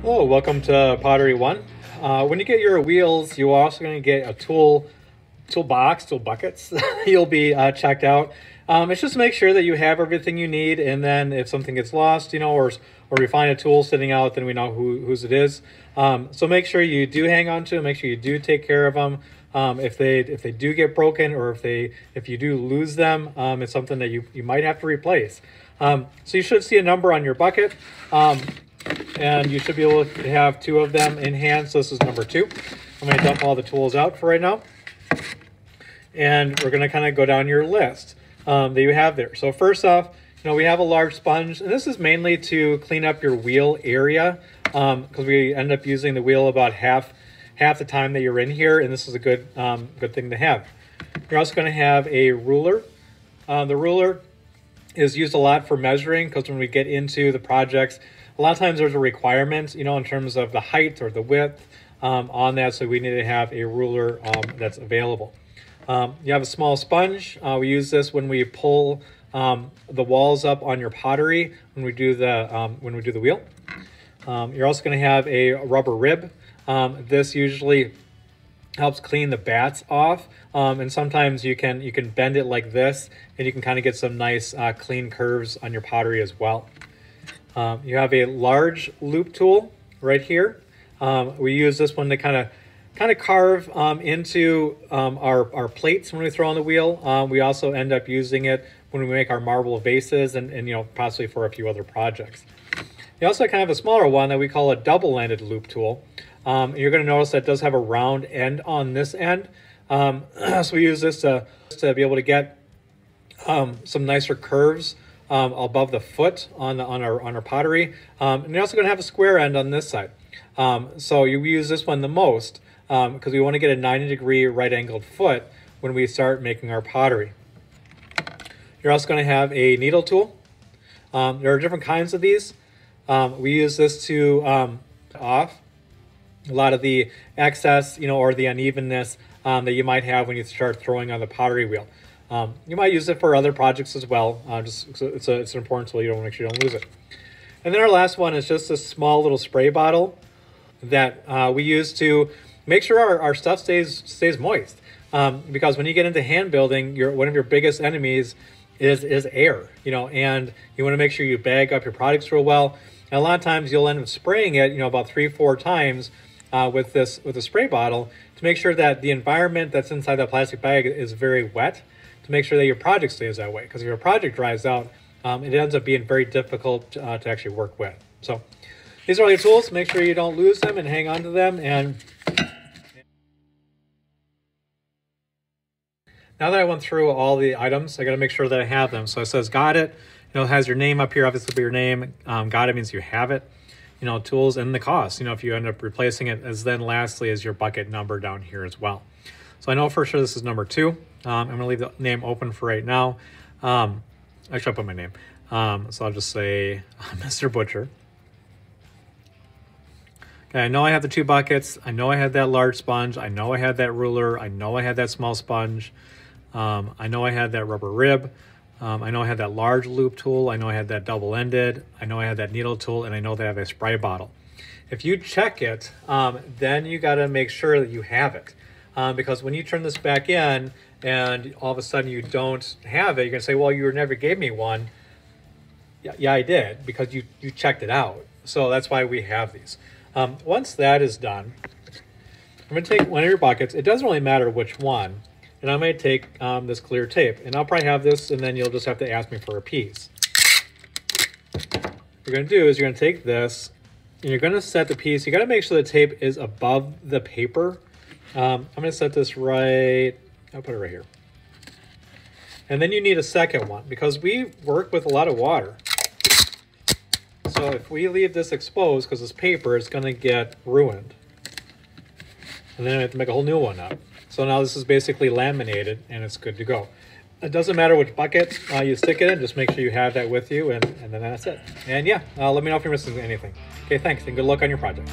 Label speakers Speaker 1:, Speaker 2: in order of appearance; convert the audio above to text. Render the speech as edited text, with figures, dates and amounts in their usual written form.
Speaker 1: Hello, welcome to Pottery 1. When you get your wheels, you're also going to get a toolbox, tool buckets. You'll be checked out. It's just to make sure that you have everything you need, and then if something gets lost, or we find a tool sitting out, then we know whose it is. So make sure you do hang on to them. Make sure you do take care of them. If they do get broken, or if you do lose them, it's something that you might have to replace. So you should see a number on your bucket. And you should be able to have two of them in hand. So this is number 2. I'm going to dump all the tools out for right now. And we're going to kind of go down your list that you have there. So first off, we have a large sponge. And this is mainly to clean up your wheel area because we end up using the wheel about half the time that you're in here. And this is a good thing to have. You're also going to have a ruler. The ruler is used a lot for measuring because when we get into the projects, a lot of times there's a requirement, in terms of the height or the width on that. So we need to have a ruler that's available. You have a small sponge. We use this when we pull the walls up on your pottery when we do the wheel. You're also going to have a rubber rib. This usually helps clean the bats off, and sometimes you can bend it like this, and you can kind of get some nice clean curves on your pottery as well. You have a large loop tool right here. We use this one to kind of carve into our plates when we throw on the wheel. We also end up using it when we make our marble vases and possibly for a few other projects. You also kind of have a smaller one that we call a double-ended loop tool. You're going to notice that it does have a round end on this end. So we use this to be able to get some nicer curves above the foot on our pottery. And you're also going to have a square end on this side. So you use this one the most because we want to get a 90-degree right-angled foot when we start making our pottery. You're also going to have a needle tool. There are different kinds of these. We use this to off a lot of the excess, or the unevenness that you might have when you start throwing on the pottery wheel. You might use it for other projects as well. It's an important tool. You don't want to make sure you don't lose it. And then our last one is just a small little spray bottle that we use to make sure our stuff stays moist. Because when you get into hand building, one of your biggest enemies is air. And you want to make sure you bag up your products real well. And a lot of times you'll end up spraying it, about 3-4 times with a spray bottle to make sure that the environment that's inside that plastic bag is very wet, to make sure that your project stays that way. Because if your project dries out, it ends up being very difficult to actually work with. So these are all your tools. Make sure you don't lose them and hang on to them. And now that I went through all the items, I got to make sure that I have them. So it says got it. It has your name up here, obviously your name. Got it means you have it. Tools and the cost. If you end up replacing it, as then lastly is your bucket number down here as well. So I know for sure this is number 2. I'm going to leave the name open for right now. Actually, I'll put my name. So I'll just say Mr. Butcher. Okay, I know I have the 2 buckets. I know I had that large sponge. I know I had that ruler. I know I had that small sponge. I know I had that rubber rib. I know I had that large loop tool. I know I had that double-ended. I know I had that needle tool, and I know that I have a spray bottle. If you check it, then you got to make sure that you have it. Because when you turn this back in and all of a sudden you don't have it, you're going to say, well, you never gave me one. Yeah, I did, because you checked it out. So that's why we have these. Once that is done, I'm going to take one of your buckets. It doesn't really matter which one. And I'm going to take this clear tape. And I'll probably have this, and then you'll just have to ask me for a piece. What you're going to do is you're going to take this, and you're going to set the piece. You got to make sure the tape is above the paper. I'm going to set this right, I'll put it right here. And then you need a second one, because we work with a lot of water. So if we leave this exposed, because this paper is going to get ruined. And then I have to make a whole new one up. So now this is basically laminated, and it's good to go. It doesn't matter which bucket you stick it in, just make sure you have that with you, and then that's it. And yeah, let me know if you're missing anything. Okay, thanks, and good luck on your project.